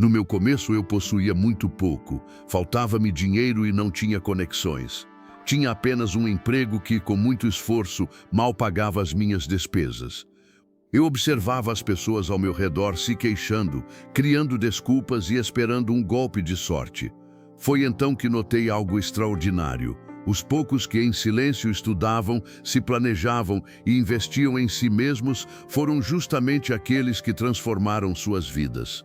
No meu começo eu possuía muito pouco, faltava-me dinheiro e não tinha conexões. Tinha apenas um emprego que, com muito esforço, mal pagava as minhas despesas. Eu observava as pessoas ao meu redor se queixando, criando desculpas e esperando um golpe de sorte. Foi então que notei algo extraordinário. Os poucos que em silêncio estudavam, se planejavam e investiam em si mesmos foram justamente aqueles que transformaram suas vidas.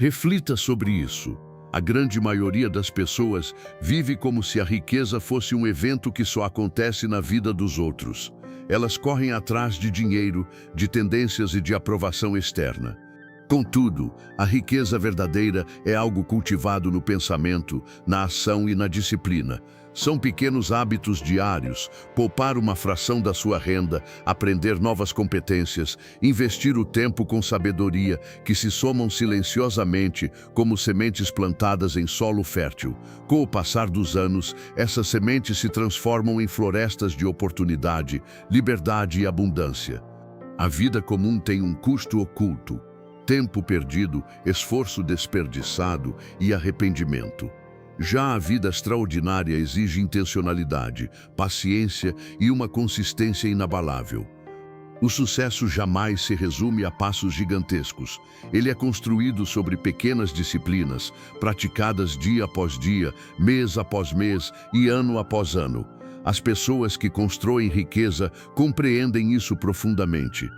Reflita sobre isso. A grande maioria das pessoas vive como se a riqueza fosse um evento que só acontece na vida dos outros. Elas correm atrás de dinheiro, de tendências e de aprovação externa. Contudo, a riqueza verdadeira é algo cultivado no pensamento, na ação e na disciplina. São pequenos hábitos diários, poupar uma fração da sua renda, aprender novas competências, investir o tempo com sabedoria, que se somam silenciosamente como sementes plantadas em solo fértil. Com o passar dos anos, essas sementes se transformam em florestas de oportunidade, liberdade e abundância. A vida comum tem um custo oculto: tempo perdido, esforço desperdiçado e arrependimento. Já a vida extraordinária exige intencionalidade, paciência e uma consistência inabalável. O sucesso jamais se resume a passos gigantescos. Ele é construído sobre pequenas disciplinas, praticadas dia após dia, mês após mês e ano após ano. As pessoas que constroem riqueza compreendem isso profundamente.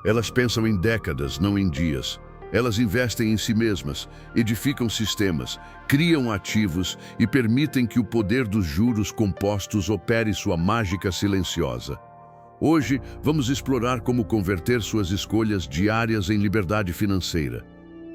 Elas pensam em décadas, não em dias. Elas investem em si mesmas, edificam sistemas, criam ativos e permitem que o poder dos juros compostos opere sua mágica silenciosa. Hoje, vamos explorar como converter suas escolhas diárias em liberdade financeira.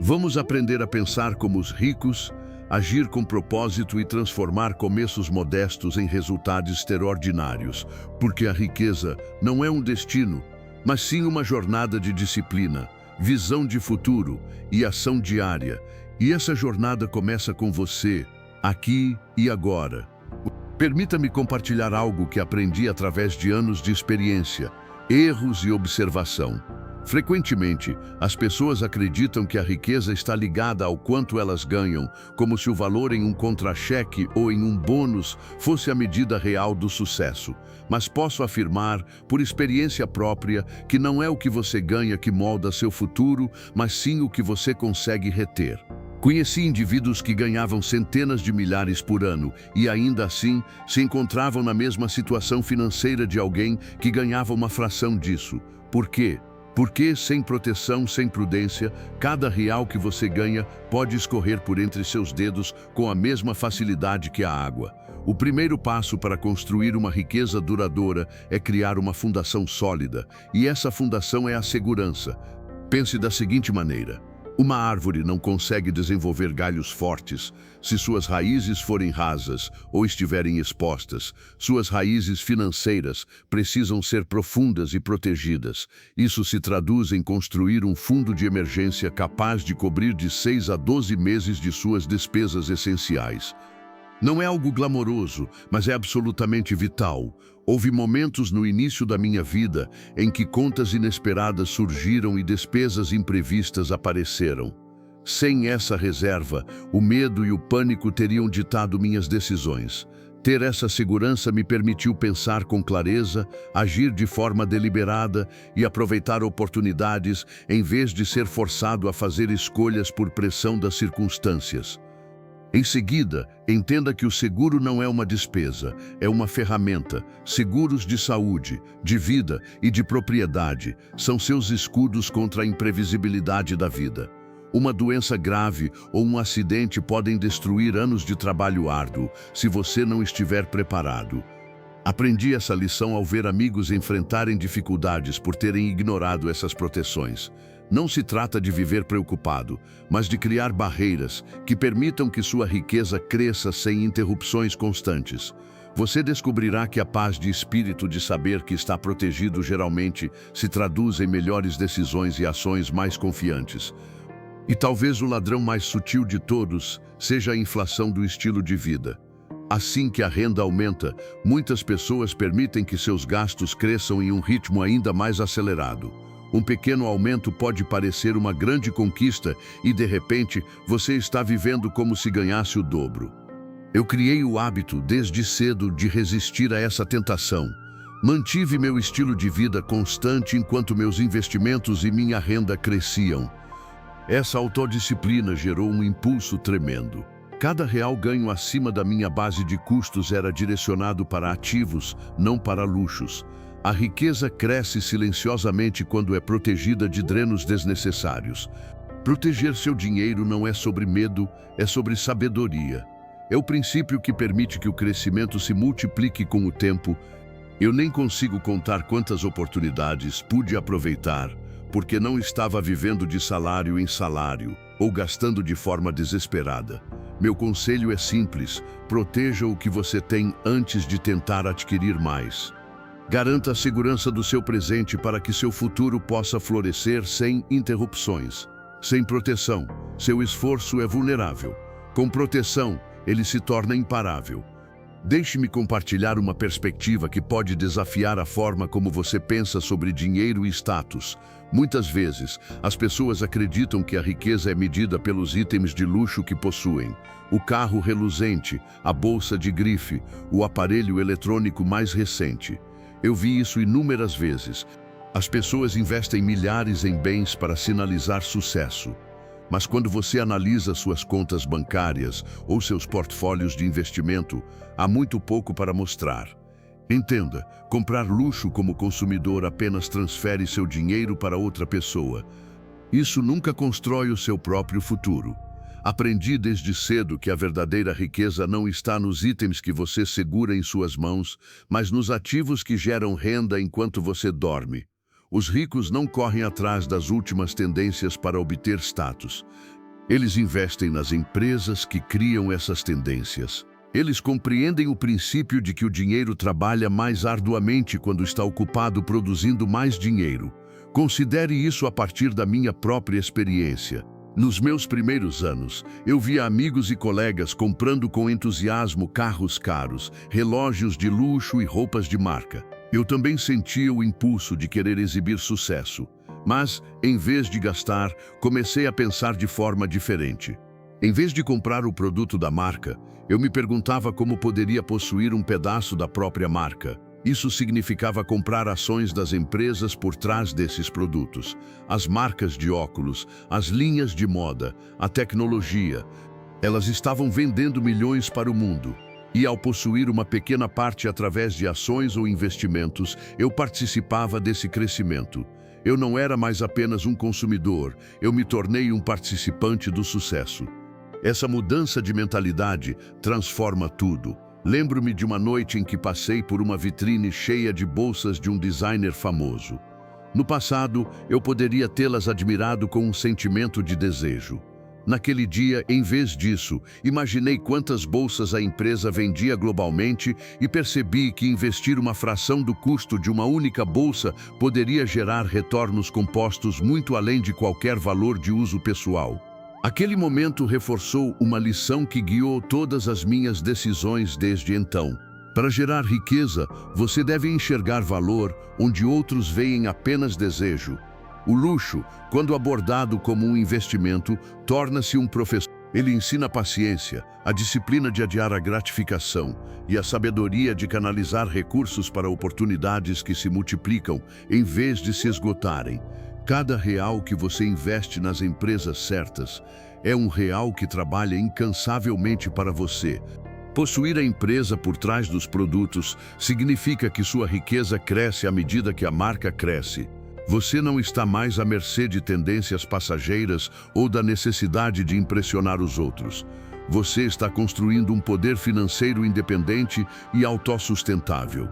Vamos aprender a pensar como os ricos, agir com propósito e transformar começos modestos em resultados extraordinários, porque a riqueza não é um destino, mas sim uma jornada de disciplina, visão de futuro e ação diária. E essa jornada começa com você, aqui e agora. Permita-me compartilhar algo que aprendi através de anos de experiência, erros e observação. Frequentemente, as pessoas acreditam que a riqueza está ligada ao quanto elas ganham, como se o valor em um contra-cheque ou em um bônus fosse a medida real do sucesso. Mas posso afirmar, por experiência própria, que não é o que você ganha que molda seu futuro, mas sim o que você consegue reter. Conheci indivíduos que ganhavam centenas de milhares por ano e, ainda assim, se encontravam na mesma situação financeira de alguém que ganhava uma fração disso. Por quê? Porque, sem proteção, sem prudência, cada real que você ganha pode escorrer por entre seus dedos com a mesma facilidade que a água. O primeiro passo para construir uma riqueza duradoura é criar uma fundação sólida, e essa fundação é a segurança. Pense da seguinte maneira: uma árvore não consegue desenvolver galhos fortes se suas raízes forem rasas ou estiverem expostas. Suas raízes financeiras precisam ser profundas e protegidas. Isso se traduz em construir um fundo de emergência capaz de cobrir de 6 a 12 meses de suas despesas essenciais. Não é algo glamouroso, mas é absolutamente vital. Houve momentos no início da minha vida em que contas inesperadas surgiram e despesas imprevistas apareceram. Sem essa reserva, o medo e o pânico teriam ditado minhas decisões. Ter essa segurança me permitiu pensar com clareza, agir de forma deliberada e aproveitar oportunidades em vez de ser forçado a fazer escolhas por pressão das circunstâncias. Em seguida, entenda que o seguro não é uma despesa, é uma ferramenta. Seguros de saúde, de vida e de propriedade são seus escudos contra a imprevisibilidade da vida. Uma doença grave ou um acidente podem destruir anos de trabalho árduo se você não estiver preparado. Aprendi essa lição ao ver amigos enfrentarem dificuldades por terem ignorado essas proteções. Não se trata de viver preocupado, mas de criar barreiras que permitam que sua riqueza cresça sem interrupções constantes. Você descobrirá que a paz de espírito de saber que está protegido geralmente se traduz em melhores decisões e ações mais confiantes. E talvez o ladrão mais sutil de todos seja a inflação do estilo de vida. Assim que a renda aumenta, muitas pessoas permitem que seus gastos cresçam em um ritmo ainda mais acelerado. Um pequeno aumento pode parecer uma grande conquista e, de repente, você está vivendo como se ganhasse o dobro. Eu criei o hábito, desde cedo, de resistir a essa tentação. Mantive meu estilo de vida constante enquanto meus investimentos e minha renda cresciam. Essa autodisciplina gerou um impulso tremendo. Cada real ganho acima da minha base de custos era direcionado para ativos, não para luxos. A riqueza cresce silenciosamente quando é protegida de drenos desnecessários. Proteger seu dinheiro não é sobre medo, é sobre sabedoria. É o princípio que permite que o crescimento se multiplique com o tempo. Eu nem consigo contar quantas oportunidades pude aproveitar, porque não estava vivendo de salário em salário ou gastando de forma desesperada. Meu conselho é simples: proteja o que você tem antes de tentar adquirir mais. Garanta a segurança do seu presente para que seu futuro possa florescer sem interrupções. Sem proteção, seu esforço é vulnerável. Com proteção, ele se torna imparável. Deixe-me compartilhar uma perspectiva que pode desafiar a forma como você pensa sobre dinheiro e status. Muitas vezes, as pessoas acreditam que a riqueza é medida pelos itens de luxo que possuem. O carro reluzente, a bolsa de grife, o aparelho eletrônico mais recente. Eu vi isso inúmeras vezes. As pessoas investem milhares em bens para sinalizar sucesso. Mas quando você analisa suas contas bancárias ou seus portfólios de investimento, há muito pouco para mostrar. Entenda, comprar luxo como consumidor apenas transfere seu dinheiro para outra pessoa. Isso nunca constrói o seu próprio futuro. Aprendi desde cedo que a verdadeira riqueza não está nos itens que você segura em suas mãos, mas nos ativos que geram renda enquanto você dorme. Os ricos não correm atrás das últimas tendências para obter status. Eles investem nas empresas que criam essas tendências. Eles compreendem o princípio de que o dinheiro trabalha mais arduamente quando está ocupado produzindo mais dinheiro. Considere isso a partir da minha própria experiência. Nos meus primeiros anos, eu via amigos e colegas comprando com entusiasmo carros caros, relógios de luxo e roupas de marca. Eu também sentia o impulso de querer exibir sucesso, mas, em vez de gastar, comecei a pensar de forma diferente. Em vez de comprar o produto da marca, eu me perguntava como poderia possuir um pedaço da própria marca. Isso significava comprar ações das empresas por trás desses produtos. As marcas de óculos, as linhas de moda, a tecnologia. Elas estavam vendendo milhões para o mundo. E ao possuir uma pequena parte através de ações ou investimentos, eu participava desse crescimento. Eu não era mais apenas um consumidor, eu me tornei um participante do sucesso. Essa mudança de mentalidade transforma tudo. Lembro-me de uma noite em que passei por uma vitrine cheia de bolsas de um designer famoso. No passado, eu poderia tê-las admirado com um sentimento de desejo. Naquele dia, em vez disso, imaginei quantas bolsas a empresa vendia globalmente e percebi que investir uma fração do custo de uma única bolsa poderia gerar retornos compostos muito além de qualquer valor de uso pessoal. Aquele momento reforçou uma lição que guiou todas as minhas decisões desde então. Para gerar riqueza, você deve enxergar valor onde outros veem apenas desejo. O luxo, quando abordado como um investimento, torna-se um professor. Ele ensina a paciência, a disciplina de adiar a gratificação e a sabedoria de canalizar recursos para oportunidades que se multiplicam em vez de se esgotarem. Cada real que você investe nas empresas certas é um real que trabalha incansavelmente para você. Possuir a empresa por trás dos produtos significa que sua riqueza cresce à medida que a marca cresce. Você não está mais à mercê de tendências passageiras ou da necessidade de impressionar os outros. Você está construindo um poder financeiro independente e autossustentável.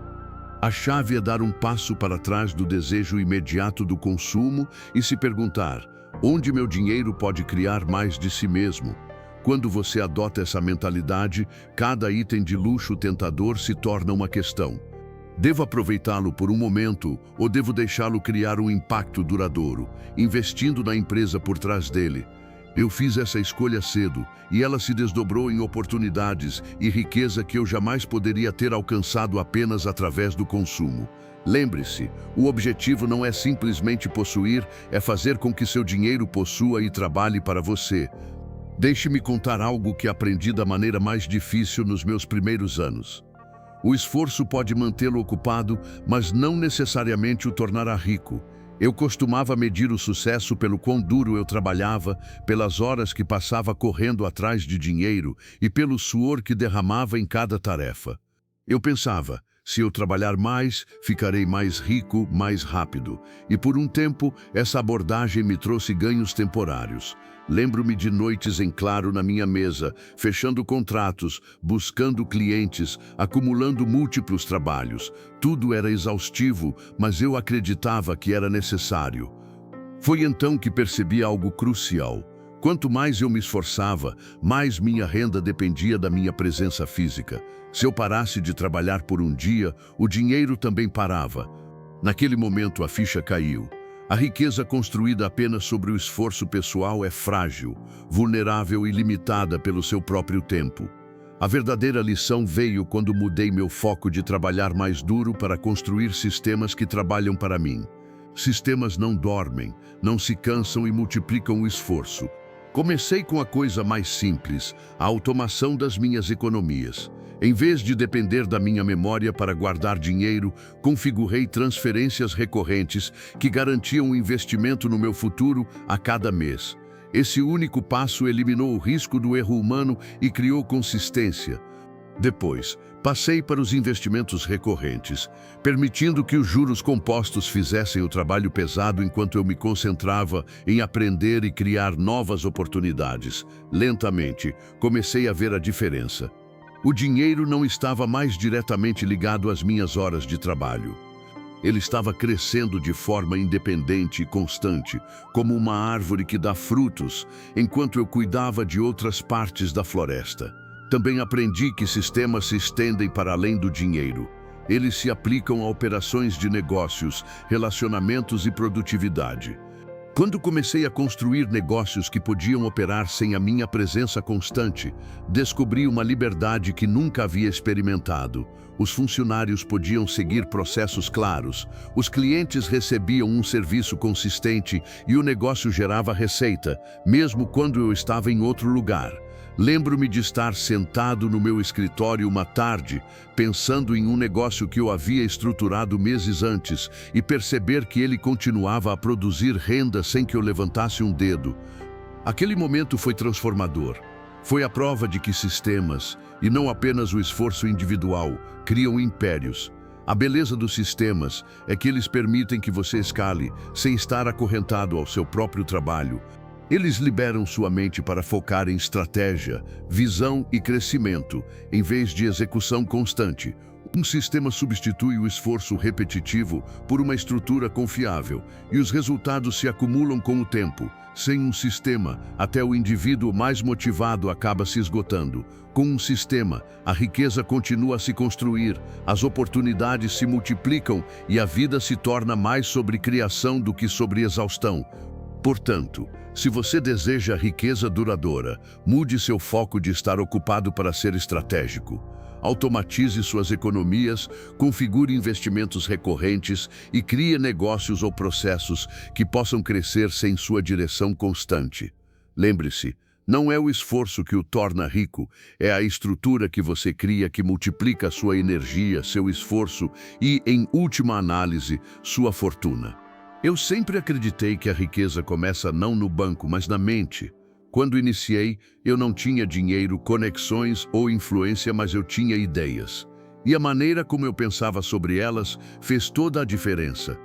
A chave é dar um passo para trás do desejo imediato do consumo e se perguntar: onde meu dinheiro pode criar mais de si mesmo? Quando você adota essa mentalidade, cada item de luxo tentador se torna uma questão. Devo aproveitá-lo por um momento ou devo deixá-lo criar um impacto duradouro, investindo na empresa por trás dele? Eu fiz essa escolha cedo e ela se desdobrou em oportunidades e riqueza que eu jamais poderia ter alcançado apenas através do consumo. Lembre-se, o objetivo não é simplesmente possuir, é fazer com que seu dinheiro possua e trabalhe para você. Deixe-me contar algo que aprendi da maneira mais difícil nos meus primeiros anos. O esforço pode mantê-lo ocupado, mas não necessariamente o tornará rico. Eu costumava medir o sucesso pelo quão duro eu trabalhava, pelas horas que passava correndo atrás de dinheiro e pelo suor que derramava em cada tarefa. Eu pensava, se eu trabalhar mais, ficarei mais rico, mais rápido. E por um tempo, essa abordagem me trouxe ganhos temporários. Lembro-me de noites em claro na minha mesa, fechando contratos, buscando clientes, acumulando múltiplos trabalhos. Tudo era exaustivo, mas eu acreditava que era necessário. Foi então que percebi algo crucial. Quanto mais eu me esforçava, mais minha renda dependia da minha presença física. Se eu parasse de trabalhar por um dia, o dinheiro também parava. Naquele momento a ficha caiu. A riqueza construída apenas sobre o esforço pessoal é frágil, vulnerável e limitada pelo seu próprio tempo. A verdadeira lição veio quando mudei meu foco de trabalhar mais duro para construir sistemas que trabalham para mim. Sistemas não dormem, não se cansam e multiplicam o esforço. Comecei com a coisa mais simples, a automação das minhas economias. Em vez de depender da minha memória para guardar dinheiro, configurei transferências recorrentes que garantiam um investimento no meu futuro a cada mês. Esse único passo eliminou o risco do erro humano e criou consistência. Depois, passei para os investimentos recorrentes, permitindo que os juros compostos fizessem o trabalho pesado enquanto eu me concentrava em aprender e criar novas oportunidades. Lentamente, comecei a ver a diferença. O dinheiro não estava mais diretamente ligado às minhas horas de trabalho. Ele estava crescendo de forma independente e constante, como uma árvore que dá frutos, enquanto eu cuidava de outras partes da floresta. Também aprendi que sistemas se estendem para além do dinheiro. Eles se aplicam a operações de negócios, relacionamentos e produtividade. Quando comecei a construir negócios que podiam operar sem a minha presença constante, descobri uma liberdade que nunca havia experimentado. Os funcionários podiam seguir processos claros, os clientes recebiam um serviço consistente e o negócio gerava receita, mesmo quando eu estava em outro lugar. Lembro-me de estar sentado no meu escritório uma tarde, pensando em um negócio que eu havia estruturado meses antes e perceber que ele continuava a produzir renda sem que eu levantasse um dedo. Aquele momento foi transformador. Foi a prova de que sistemas, e não apenas o esforço individual, criam impérios. A beleza dos sistemas é que eles permitem que você escale sem estar acorrentado ao seu próprio trabalho. Eles liberam sua mente para focar em estratégia, visão e crescimento, em vez de execução constante. Um sistema substitui o esforço repetitivo por uma estrutura confiável, e os resultados se acumulam com o tempo. Sem um sistema, até o indivíduo mais motivado acaba se esgotando. Com um sistema, a riqueza continua a se construir, as oportunidades se multiplicam e a vida se torna mais sobre criação do que sobre exaustão. Portanto, se você deseja riqueza duradoura, mude seu foco de estar ocupado para ser estratégico. Automatize suas economias, configure investimentos recorrentes e crie negócios ou processos que possam crescer sem sua direção constante. Lembre-se, não é o esforço que o torna rico, é a estrutura que você cria que multiplica sua energia, seu esforço e, em última análise, sua fortuna. Eu sempre acreditei que a riqueza começa não no banco, mas na mente. Quando iniciei, eu não tinha dinheiro, conexões ou influência, mas eu tinha ideias. E a maneira como eu pensava sobre elas fez toda a diferença.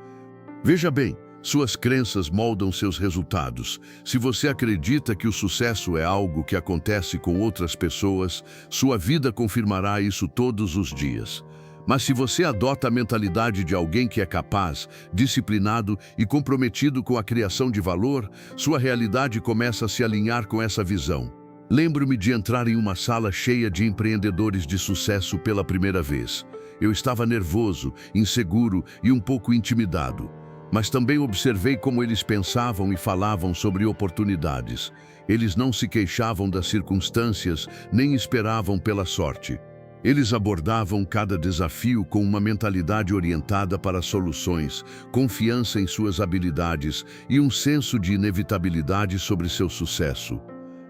Veja bem, suas crenças moldam seus resultados. Se você acredita que o sucesso é algo que acontece com outras pessoas, sua vida confirmará isso todos os dias. Mas se você adota a mentalidade de alguém que é capaz, disciplinado e comprometido com a criação de valor, sua realidade começa a se alinhar com essa visão. Lembro-me de entrar em uma sala cheia de empreendedores de sucesso pela primeira vez. Eu estava nervoso, inseguro e um pouco intimidado. Mas também observei como eles pensavam e falavam sobre oportunidades. Eles não se queixavam das circunstâncias, nem esperavam pela sorte. Eles abordavam cada desafio com uma mentalidade orientada para soluções, confiança em suas habilidades e um senso de inevitabilidade sobre seu sucesso.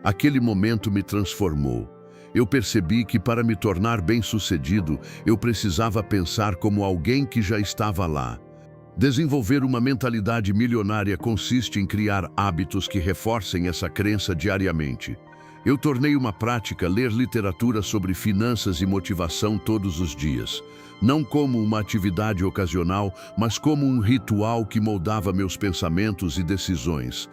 Aquele momento me transformou. Eu percebi que para me tornar bem-sucedido, eu precisava pensar como alguém que já estava lá. Desenvolver uma mentalidade milionária consiste em criar hábitos que reforcem essa crença diariamente. Eu tornei uma prática ler literatura sobre finanças e motivação todos os dias, não como uma atividade ocasional, mas como um ritual que moldava meus pensamentos e decisões.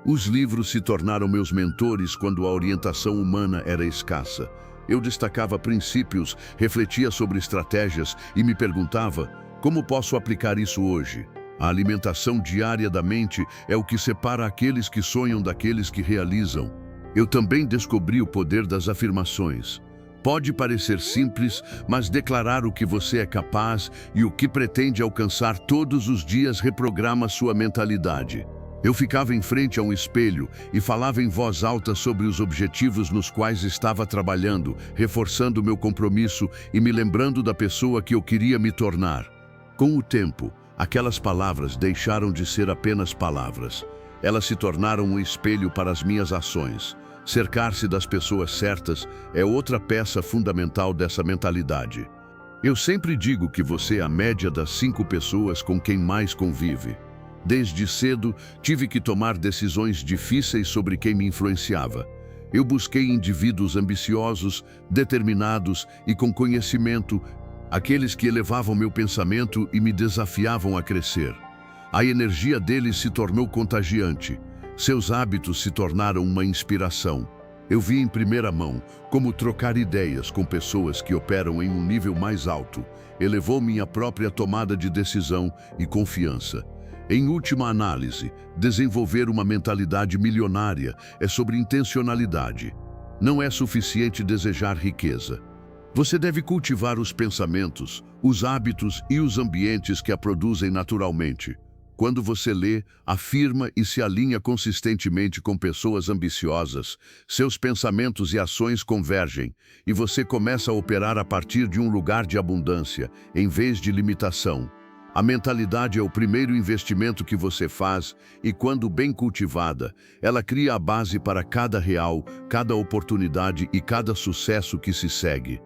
Os livros se tornaram meus mentores quando a orientação humana era escassa. Eu destacava princípios, refletia sobre estratégias e me perguntava: como posso aplicar isso hoje? A alimentação diária da mente é o que separa aqueles que sonham daqueles que realizam. Eu também descobri o poder das afirmações. Pode parecer simples, mas declarar o que você é capaz e o que pretende alcançar todos os dias reprograma sua mentalidade. Eu ficava em frente a um espelho e falava em voz alta sobre os objetivos nos quais estava trabalhando, reforçando meu compromisso e me lembrando da pessoa que eu queria me tornar. Com o tempo, aquelas palavras deixaram de ser apenas palavras. Elas se tornaram um espelho para as minhas ações. Cercar-se das pessoas certas é outra peça fundamental dessa mentalidade. Eu sempre digo que você é a média das 5 pessoas com quem mais convive. Desde cedo, tive que tomar decisões difíceis sobre quem me influenciava. Eu busquei indivíduos ambiciosos, determinados e com conhecimento, aqueles que elevavam meu pensamento e me desafiavam a crescer. A energia deles se tornou contagiante. Seus hábitos se tornaram uma inspiração. Eu vi em primeira mão como trocar ideias com pessoas que operam em um nível mais alto elevou minha própria tomada de decisão e confiança. Em última análise, desenvolver uma mentalidade milionária é sobre intencionalidade. Não é suficiente desejar riqueza. Você deve cultivar os pensamentos, os hábitos e os ambientes que a produzem naturalmente. Quando você lê, afirma e se alinha consistentemente com pessoas ambiciosas, seus pensamentos e ações convergem e você começa a operar a partir de um lugar de abundância, em vez de limitação. A mentalidade é o primeiro investimento que você faz e, quando bem cultivada, ela cria a base para cada real, cada oportunidade e cada sucesso que se segue.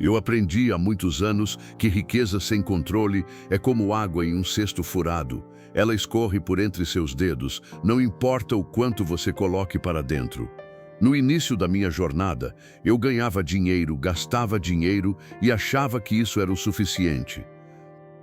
Eu aprendi há muitos anos que riqueza sem controle é como água em um cesto furado. Ela escorre por entre seus dedos, não importa o quanto você coloque para dentro. No início da minha jornada, eu ganhava dinheiro, gastava dinheiro e achava que isso era o suficiente.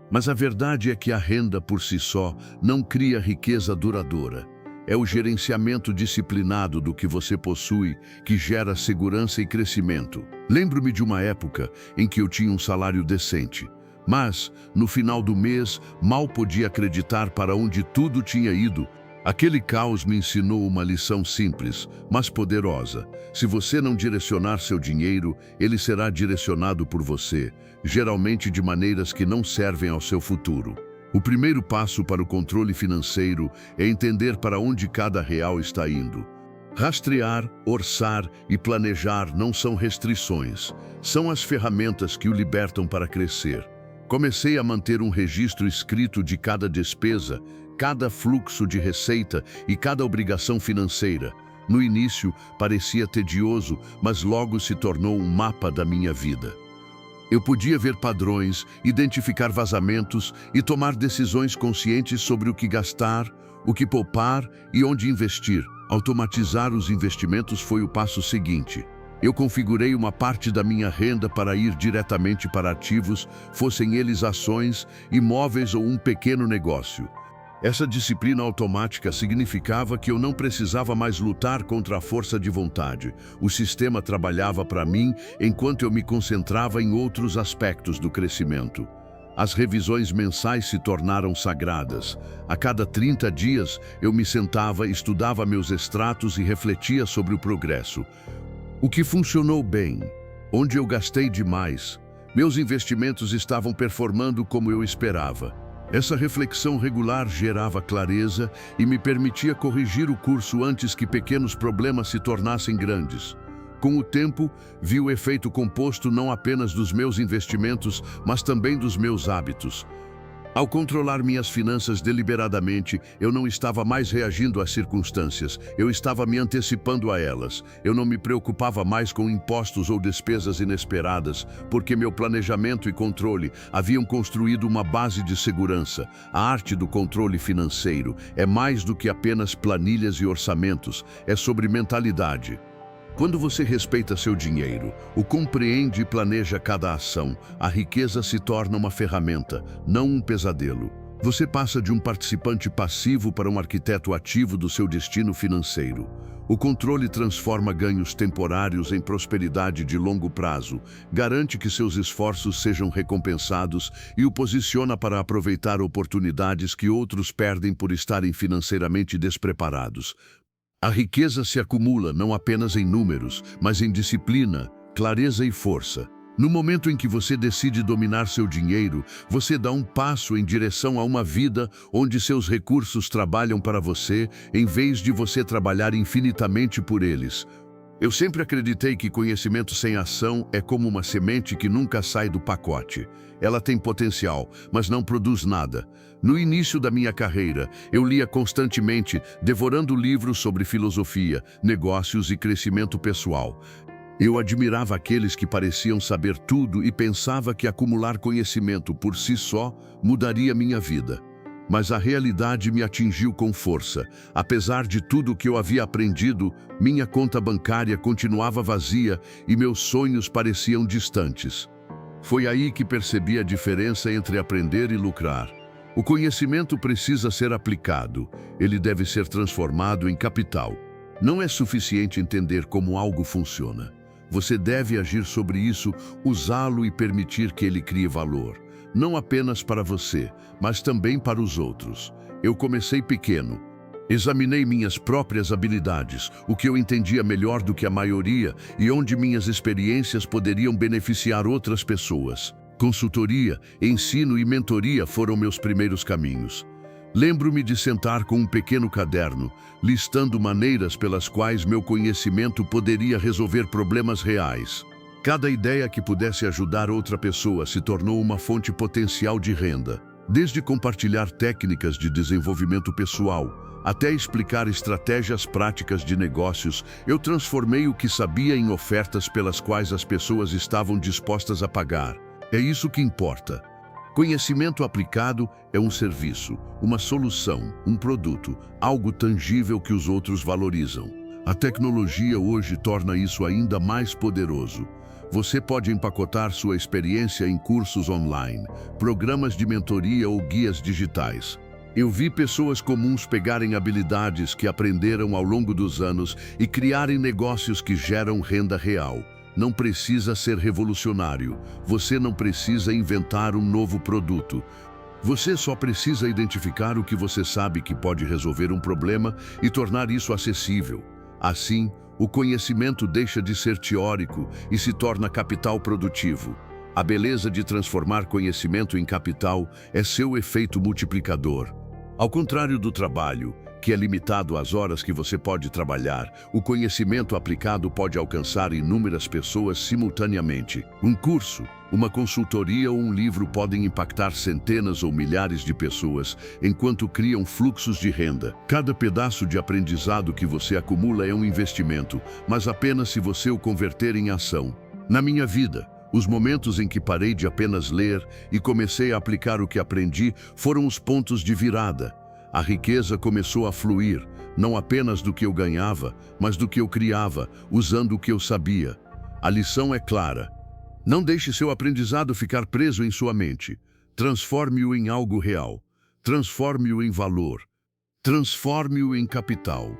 Mas a verdade é que a renda por si só não cria riqueza duradoura. É o gerenciamento disciplinado do que você possui que gera segurança e crescimento. Lembro-me de uma época em que eu tinha um salário decente, mas, no final do mês, mal podia acreditar para onde tudo tinha ido. Aquele caos me ensinou uma lição simples, mas poderosa. Se você não direcionar seu dinheiro, ele será direcionado por você, geralmente de maneiras que não servem ao seu futuro. O primeiro passo para o controle financeiro é entender para onde cada real está indo. Rastrear, orçar e planejar não são restrições, são as ferramentas que o libertam para crescer. Comecei a manter um registro escrito de cada despesa, cada fluxo de receita e cada obrigação financeira. No início, parecia tedioso, mas logo se tornou um mapa da minha vida. Eu podia ver padrões, identificar vazamentos e tomar decisões conscientes sobre o que gastar, o que poupar e onde investir. Automatizar os investimentos foi o passo seguinte. Eu configurei uma parte da minha renda para ir diretamente para ativos, fossem eles ações, imóveis ou um pequeno negócio. Essa disciplina automática significava que eu não precisava mais lutar contra a força de vontade. O sistema trabalhava para mim enquanto eu me concentrava em outros aspectos do crescimento. As revisões mensais se tornaram sagradas. A cada 30 dias, eu me sentava, estudava meus extratos e refletia sobre o progresso. O que funcionou bem? Onde eu gastei demais? Meus investimentos estavam performando como eu esperava? Essa reflexão regular gerava clareza e me permitia corrigir o curso antes que pequenos problemas se tornassem grandes. Com o tempo, vi o efeito composto não apenas dos meus investimentos, mas também dos meus hábitos. Ao controlar minhas finanças deliberadamente, eu não estava mais reagindo às circunstâncias, eu estava me antecipando a elas. Eu não me preocupava mais com impostos ou despesas inesperadas, porque meu planejamento e controle haviam construído uma base de segurança. A arte do controle financeiro é mais do que apenas planilhas e orçamentos, é sobre mentalidade. Quando você respeita seu dinheiro, o compreende e planeja cada ação, a riqueza se torna uma ferramenta, não um pesadelo. Você passa de um participante passivo para um arquiteto ativo do seu destino financeiro. O controle transforma ganhos temporários em prosperidade de longo prazo, garante que seus esforços sejam recompensados e o posiciona para aproveitar oportunidades que outros perdem por estarem financeiramente despreparados. A riqueza se acumula não apenas em números, mas em disciplina, clareza e força. No momento em que você decide dominar seu dinheiro, você dá um passo em direção a uma vida onde seus recursos trabalham para você, em vez de você trabalhar infinitamente por eles. Eu sempre acreditei que conhecimento sem ação é como uma semente que nunca sai do pacote. Ela tem potencial, mas não produz nada. No início da minha carreira, eu lia constantemente, devorando livros sobre filosofia, negócios e crescimento pessoal. Eu admirava aqueles que pareciam saber tudo e pensava que acumular conhecimento por si só mudaria minha vida. Mas a realidade me atingiu com força. Apesar de tudo o que eu havia aprendido, minha conta bancária continuava vazia e meus sonhos pareciam distantes. Foi aí que percebi a diferença entre aprender e lucrar. O conhecimento precisa ser aplicado, ele deve ser transformado em capital. Não é suficiente entender como algo funciona. Você deve agir sobre isso, usá-lo e permitir que ele crie valor. Não apenas para você, mas também para os outros. Eu comecei pequeno. Examinei minhas próprias habilidades, o que eu entendia melhor do que a maioria e onde minhas experiências poderiam beneficiar outras pessoas. Consultoria, ensino e mentoria foram meus primeiros caminhos. Lembro-me de sentar com um pequeno caderno, listando maneiras pelas quais meu conhecimento poderia resolver problemas reais. Cada ideia que pudesse ajudar outra pessoa se tornou uma fonte potencial de renda. Desde compartilhar técnicas de desenvolvimento pessoal, até explicar estratégias práticas de negócios, eu transformei o que sabia em ofertas pelas quais as pessoas estavam dispostas a pagar. É isso que importa. Conhecimento aplicado é um serviço, uma solução, um produto, algo tangível que os outros valorizam. A tecnologia hoje torna isso ainda mais poderoso. Você pode empacotar sua experiência em cursos online, programas de mentoria ou guias digitais. Eu vi pessoas comuns pegarem habilidades que aprenderam ao longo dos anos e criarem negócios que geram renda real. Não precisa ser revolucionário. Você não precisa inventar um novo produto. Você só precisa identificar o que você sabe que pode resolver um problema e tornar isso acessível. Assim, o conhecimento deixa de ser teórico e se torna capital produtivo. A beleza de transformar conhecimento em capital é seu efeito multiplicador. Ao contrário do trabalho, que é limitado às horas que você pode trabalhar, o conhecimento aplicado pode alcançar inúmeras pessoas simultaneamente. Um curso, uma consultoria ou um livro podem impactar centenas ou milhares de pessoas, enquanto criam fluxos de renda. Cada pedaço de aprendizado que você acumula é um investimento, mas apenas se você o converter em ação. Na minha vida, os momentos em que parei de apenas ler e comecei a aplicar o que aprendi foram os pontos de virada. A riqueza começou a fluir, não apenas do que eu ganhava, mas do que eu criava, usando o que eu sabia. A lição é clara. Não deixe seu aprendizado ficar preso em sua mente. Transforme-o em algo real. Transforme-o em valor. Transforme-o em capital.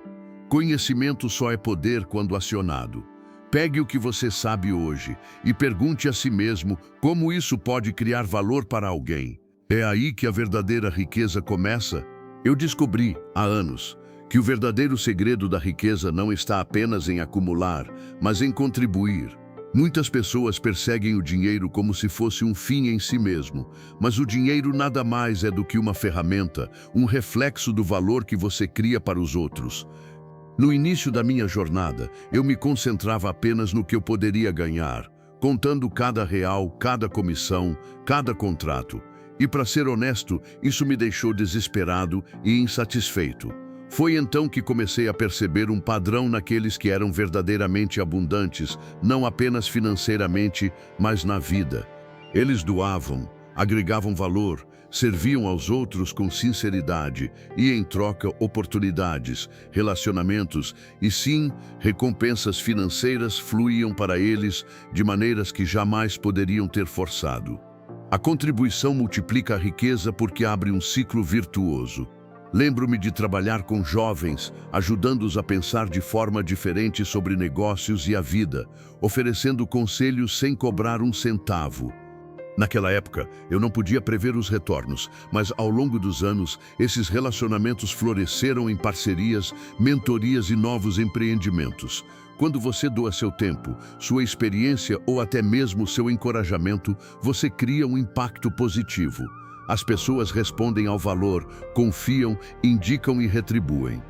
Conhecimento só é poder quando acionado. Pegue o que você sabe hoje e pergunte a si mesmo como isso pode criar valor para alguém. É aí que a verdadeira riqueza começa. Eu descobri, há anos, que o verdadeiro segredo da riqueza não está apenas em acumular, mas em contribuir. Muitas pessoas perseguem o dinheiro como se fosse um fim em si mesmo, mas o dinheiro nada mais é do que uma ferramenta, um reflexo do valor que você cria para os outros. No início da minha jornada, eu me concentrava apenas no que eu poderia ganhar, contando cada real, cada comissão, cada contrato. E para ser honesto, isso me deixou desesperado e insatisfeito. Foi então que comecei a perceber um padrão naqueles que eram verdadeiramente abundantes, não apenas financeiramente, mas na vida. Eles doavam, agregavam valor, serviam aos outros com sinceridade e, em troca, oportunidades, relacionamentos e, sim, recompensas financeiras fluíam para eles de maneiras que jamais poderiam ter forçado. A contribuição multiplica a riqueza porque abre um ciclo virtuoso. Lembro-me de trabalhar com jovens, ajudando-os a pensar de forma diferente sobre negócios e a vida, oferecendo conselhos sem cobrar um centavo. Naquela época, eu não podia prever os retornos, mas ao longo dos anos, esses relacionamentos floresceram em parcerias, mentorias e novos empreendimentos. Quando você doa seu tempo, sua experiência ou até mesmo seu encorajamento, você cria um impacto positivo. As pessoas respondem ao valor, confiam, indicam e retribuem.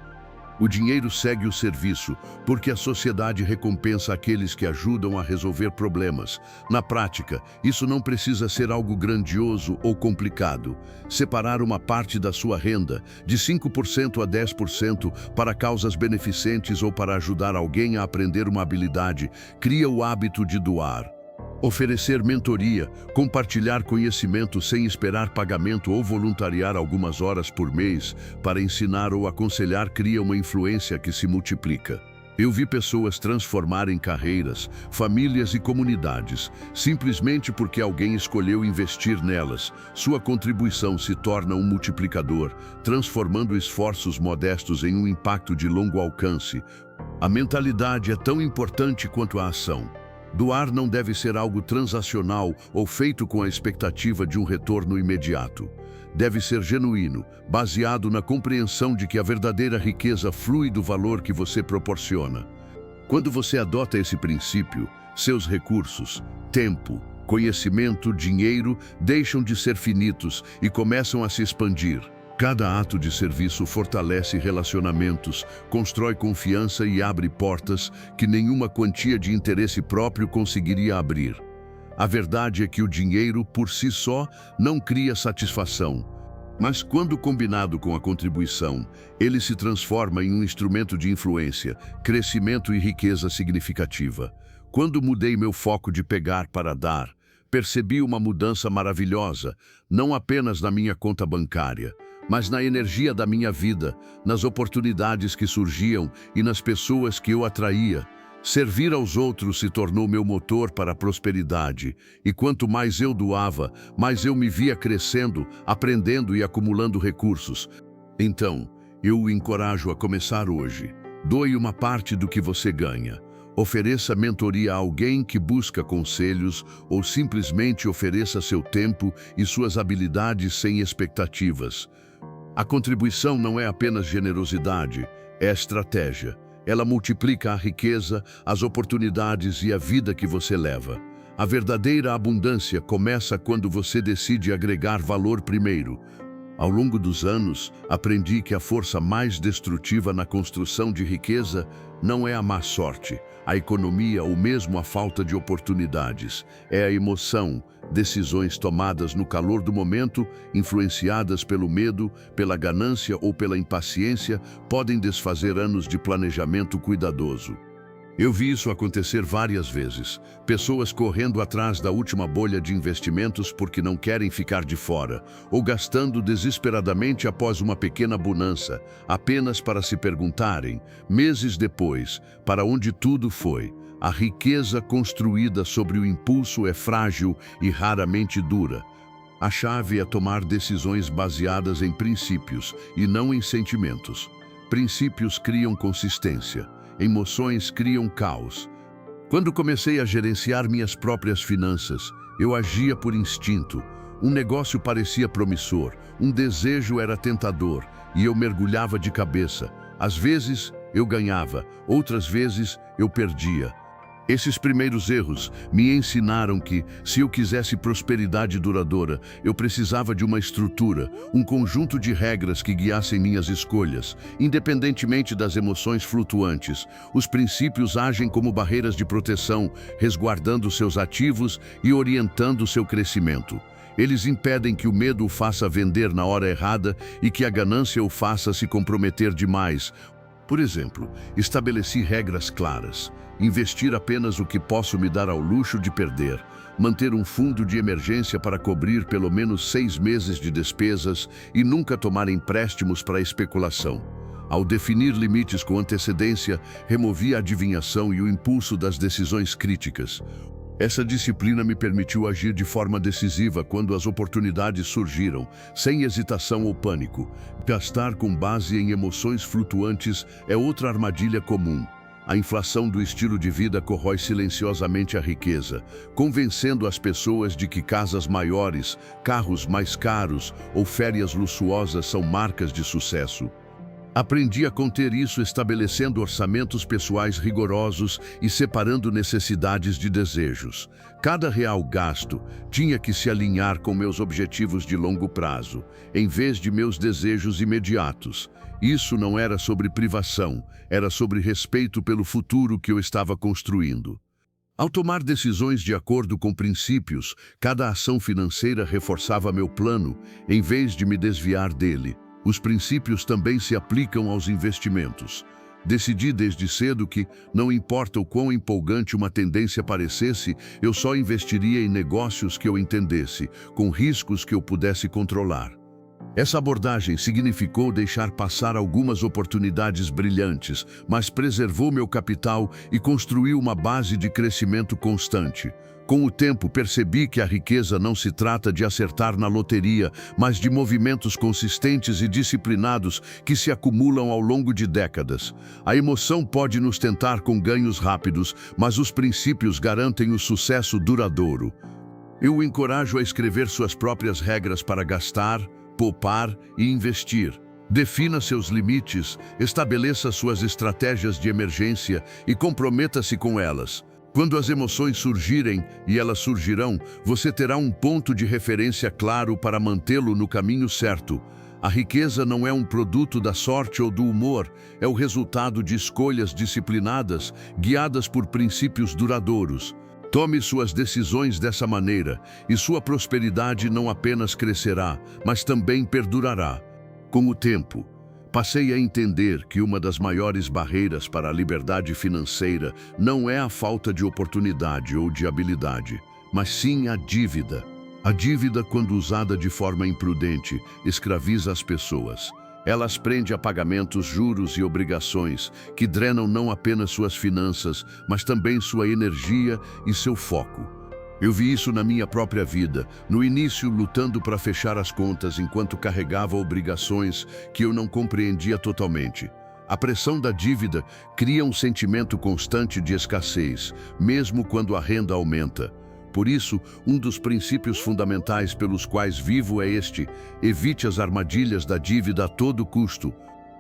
O dinheiro segue o serviço, porque a sociedade recompensa aqueles que ajudam a resolver problemas. Na prática, isso não precisa ser algo grandioso ou complicado. Separar uma parte da sua renda, de 5% a 10%, para causas beneficentes ou para ajudar alguém a aprender uma habilidade, cria o hábito de doar. Oferecer mentoria, compartilhar conhecimento sem esperar pagamento ou voluntariar algumas horas por mês para ensinar ou aconselhar cria uma influência que se multiplica. Eu vi pessoas transformarem carreiras, famílias e comunidades, simplesmente porque alguém escolheu investir nelas. Sua contribuição se torna um multiplicador, transformando esforços modestos em um impacto de longo alcance. A mentalidade é tão importante quanto a ação. Doar não deve ser algo transacional ou feito com a expectativa de um retorno imediato. Deve ser genuíno, baseado na compreensão de que a verdadeira riqueza flui do valor que você proporciona. Quando você adota esse princípio, seus recursos, tempo, conhecimento, dinheiro deixam de ser finitos e começam a se expandir. Cada ato de serviço fortalece relacionamentos, constrói confiança e abre portas que nenhuma quantia de interesse próprio conseguiria abrir. A verdade é que o dinheiro, por si só, não cria satisfação. Mas quando combinado com a contribuição, ele se transforma em um instrumento de influência, crescimento e riqueza significativa. Quando mudei meu foco de pegar para dar, percebi uma mudança maravilhosa, não apenas na minha conta bancária, mas na energia da minha vida, nas oportunidades que surgiam e nas pessoas que eu atraía. Servir aos outros se tornou meu motor para a prosperidade, e quanto mais eu doava, mais eu me via crescendo, aprendendo e acumulando recursos. Então, eu o encorajo a começar hoje. Doe uma parte do que você ganha. Ofereça mentoria a alguém que busca conselhos ou simplesmente ofereça seu tempo e suas habilidades sem expectativas. A contribuição não é apenas generosidade, é estratégia. Ela multiplica a riqueza, as oportunidades e a vida que você leva. A verdadeira abundância começa quando você decide agregar valor primeiro. Ao longo dos anos, aprendi que a força mais destrutiva na construção de riqueza não é a má sorte, a economia ou mesmo a falta de oportunidades. É a emoção, decisões tomadas no calor do momento, influenciadas pelo medo, pela ganância ou pela impaciência, podem desfazer anos de planejamento cuidadoso. Eu vi isso acontecer várias vezes. Pessoas correndo atrás da última bolha de investimentos porque não querem ficar de fora, ou gastando desesperadamente após uma pequena bonança, apenas para se perguntarem, meses depois, para onde tudo foi. A riqueza construída sobre o impulso é frágil e raramente dura. A chave é tomar decisões baseadas em princípios e não em sentimentos. Princípios criam consistência. Emoções criam caos. Quando comecei a gerenciar minhas próprias finanças, eu agia por instinto. Um negócio parecia promissor, um desejo era tentador e eu mergulhava de cabeça. Às vezes, eu ganhava, outras vezes, eu perdia. Esses primeiros erros me ensinaram que, se eu quisesse prosperidade duradoura, eu precisava de uma estrutura, um conjunto de regras que guiassem minhas escolhas. Independentemente das emoções flutuantes, os princípios agem como barreiras de proteção, resguardando seus ativos e orientando seu crescimento. Eles impedem que o medo o faça vender na hora errada e que a ganância o faça se comprometer demais. Por exemplo, estabeleci regras claras. Investir apenas o que posso me dar ao luxo de perder. Manter um fundo de emergência para cobrir pelo menos 6 meses de despesas e nunca tomar empréstimos para especulação. Ao definir limites com antecedência, removi a adivinhação e o impulso das decisões críticas. Essa disciplina me permitiu agir de forma decisiva quando as oportunidades surgiram, sem hesitação ou pânico. Gastar com base em emoções flutuantes é outra armadilha comum. A inflação do estilo de vida corrói silenciosamente a riqueza, convencendo as pessoas de que casas maiores, carros mais caros ou férias luxuosas são marcas de sucesso. Aprendi a conter isso estabelecendo orçamentos pessoais rigorosos e separando necessidades de desejos. Cada real gasto tinha que se alinhar com meus objetivos de longo prazo, em vez de meus desejos imediatos. Isso não era sobre privação, era sobre respeito pelo futuro que eu estava construindo. Ao tomar decisões de acordo com princípios, cada ação financeira reforçava meu plano, em vez de me desviar dele. Os princípios também se aplicam aos investimentos. Decidi desde cedo que, não importa o quão empolgante uma tendência parecesse, eu só investiria em negócios que eu entendesse, com riscos que eu pudesse controlar. Essa abordagem significou deixar passar algumas oportunidades brilhantes, mas preservou meu capital e construiu uma base de crescimento constante. Com o tempo, percebi que a riqueza não se trata de acertar na loteria, mas de movimentos consistentes e disciplinados que se acumulam ao longo de décadas. A emoção pode nos tentar com ganhos rápidos, mas os princípios garantem o sucesso duradouro. Eu o encorajo a escrever suas próprias regras para gastar, poupar e investir. Defina seus limites, estabeleça suas estratégias de emergência e comprometa-se com elas. Quando as emoções surgirem, e elas surgirão, você terá um ponto de referência claro para mantê-lo no caminho certo. A riqueza não é um produto da sorte ou do humor, é o resultado de escolhas disciplinadas, guiadas por princípios duradouros. Tome suas decisões dessa maneira, e sua prosperidade não apenas crescerá, mas também perdurará. Com o tempo, passei a entender que uma das maiores barreiras para a liberdade financeira não é a falta de oportunidade ou de habilidade, mas sim a dívida. A dívida, quando usada de forma imprudente, escraviza as pessoas. Ela as prende a pagamentos, juros e obrigações que drenam não apenas suas finanças, mas também sua energia e seu foco. Eu vi isso na minha própria vida, no início lutando para fechar as contas enquanto carregava obrigações que eu não compreendia totalmente. A pressão da dívida cria um sentimento constante de escassez, mesmo quando a renda aumenta. Por isso, um dos princípios fundamentais pelos quais vivo é este: evite as armadilhas da dívida a todo custo.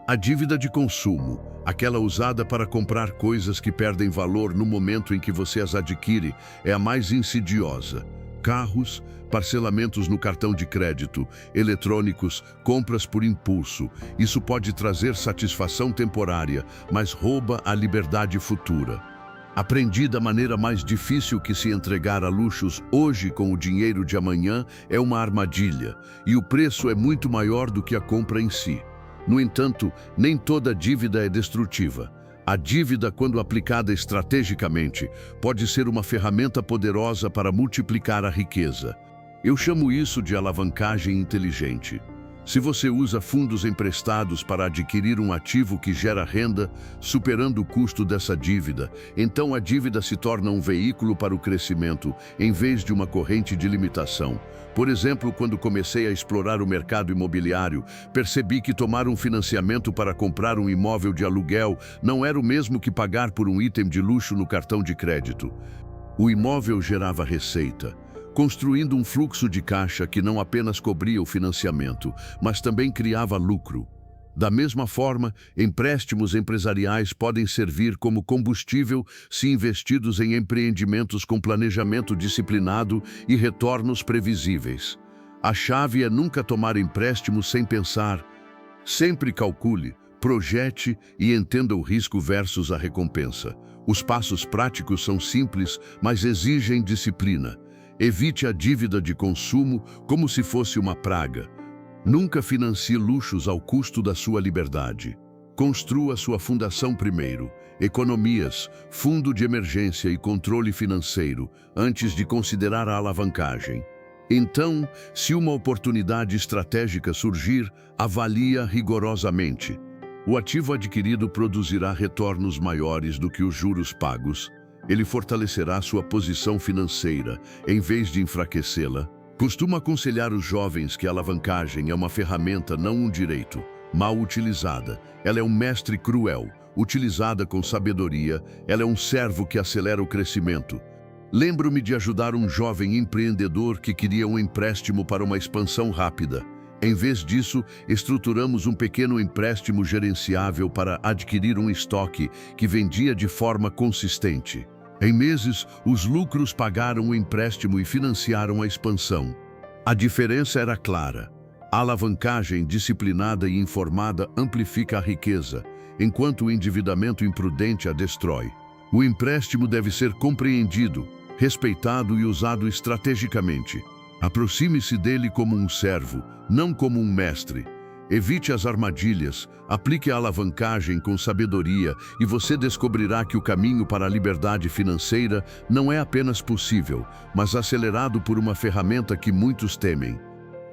A dívida de consumo, aquela usada para comprar coisas que perdem valor no momento em que você as adquire, é a mais insidiosa. Carros, parcelamentos no cartão de crédito, eletrônicos, compras por impulso. Isso pode trazer satisfação temporária, mas rouba a liberdade futura. Aprendi da maneira mais difícil que se entregar a luxos hoje com o dinheiro de amanhã é uma armadilha, e o preço é muito maior do que a compra em si. No entanto, nem toda dívida é destrutiva. A dívida, quando aplicada estrategicamente, pode ser uma ferramenta poderosa para multiplicar a riqueza. Eu chamo isso de alavancagem inteligente. Se você usa fundos emprestados para adquirir um ativo que gera renda, superando o custo dessa dívida, então a dívida se torna um veículo para o crescimento, em vez de uma corrente de limitação. Por exemplo, quando comecei a explorar o mercado imobiliário, percebi que tomar um financiamento para comprar um imóvel de aluguel não era o mesmo que pagar por um item de luxo no cartão de crédito. O imóvel gerava receita, construindo um fluxo de caixa que não apenas cobria o financiamento, mas também criava lucro. Da mesma forma, empréstimos empresariais podem servir como combustível se investidos em empreendimentos com planejamento disciplinado e retornos previsíveis. A chave é nunca tomar empréstimo sem pensar. Sempre calcule, projete e entenda o risco versus a recompensa. Os passos práticos são simples, mas exigem disciplina. Evite a dívida de consumo como se fosse uma praga. Nunca financie luxos ao custo da sua liberdade. Construa sua fundação primeiro, economias, fundo de emergência e controle financeiro, antes de considerar a alavancagem. Então, se uma oportunidade estratégica surgir, avalie-a rigorosamente. O ativo adquirido produzirá retornos maiores do que os juros pagos. Ele fortalecerá sua posição financeira, em vez de enfraquecê-la. Costumo aconselhar os jovens que a alavancagem é uma ferramenta, não um direito. Mal utilizada, ela é um mestre cruel. Utilizada com sabedoria, ela é um servo que acelera o crescimento. Lembro-me de ajudar um jovem empreendedor que queria um empréstimo para uma expansão rápida. Em vez disso, estruturamos um pequeno empréstimo gerenciável para adquirir um estoque que vendia de forma consistente. Em meses, os lucros pagaram o empréstimo e financiaram a expansão. A diferença era clara. A alavancagem disciplinada e informada amplifica a riqueza, enquanto o endividamento imprudente a destrói. O empréstimo deve ser compreendido, respeitado e usado estrategicamente. Aproxime-se dele como um servo, não como um mestre. Evite as armadilhas, aplique a alavancagem com sabedoria e você descobrirá que o caminho para a liberdade financeira não é apenas possível, mas acelerado por uma ferramenta que muitos temem.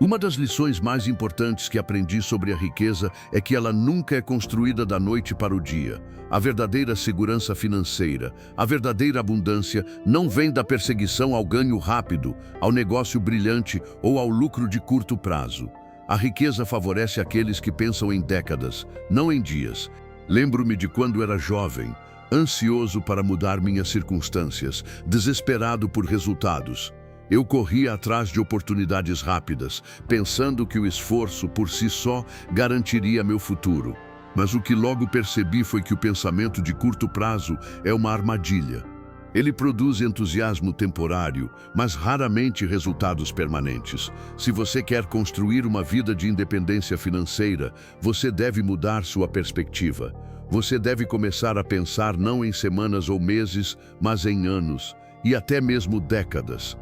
Uma das lições mais importantes que aprendi sobre a riqueza é que ela nunca é construída da noite para o dia. A verdadeira segurança financeira, a verdadeira abundância não vem da perseguição ao ganho rápido, ao negócio brilhante ou ao lucro de curto prazo. A riqueza favorece aqueles que pensam em décadas, não em dias. Lembro-me de quando era jovem, ansioso para mudar minhas circunstâncias, desesperado por resultados. Eu corria atrás de oportunidades rápidas, pensando que o esforço por si só garantiria meu futuro. Mas o que logo percebi foi que o pensamento de curto prazo é uma armadilha. Ele produz entusiasmo temporário, mas raramente resultados permanentes. Se você quer construir uma vida de independência financeira, você deve mudar sua perspectiva. Você deve começar a pensar não em semanas ou meses, mas em anos, e até mesmo décadas.